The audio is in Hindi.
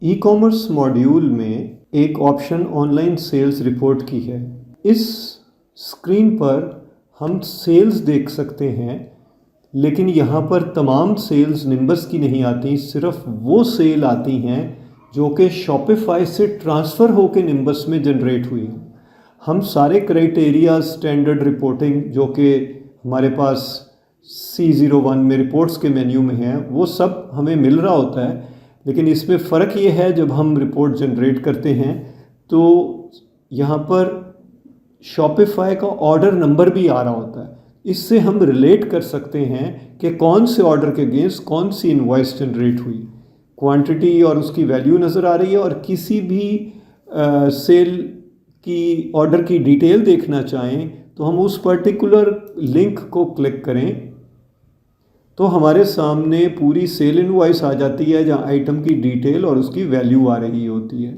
ई कॉमर्स मॉड्यूल में एक ऑप्शन ऑनलाइन सेल्स रिपोर्ट की है। इस स्क्रीन पर हम सेल्स देख सकते हैं, लेकिन यहाँ पर तमाम सेल्स निम्बस की नहीं आती, सिर्फ वो सेल आती हैं जो कि शॉपिफाई से ट्रांसफ़र होकर निम्बस में जनरेट हुई हैं। हम सारे क्राइटेरिया स्टैंडर्ड रिपोर्टिंग जो कि हमारे पास C01 में रिपोर्ट्स के मेन्यू में हैं, वो सब हमें मिल रहा होता है, लेकिन इसमें फ़र्क ये है जब हम रिपोर्ट जनरेट करते हैं तो यहाँ पर शॉपिफाई का ऑर्डर नंबर भी आ रहा होता है। इससे हम रिलेट कर सकते हैं कि कौन से ऑर्डर के अगेंस्ट कौन सी इनवॉइस जनरेट हुई, क्वांटिटी और उसकी वैल्यू नज़र आ रही है। और किसी भी सेल की ऑर्डर की डिटेल देखना चाहें तो हम उस पर्टिकुलर लिंक को क्लिक करें तो हमारे सामने पूरी सेल इनवॉइस आ जाती है, जहां आइटम की डिटेल और उसकी वैल्यू आ रही होती है।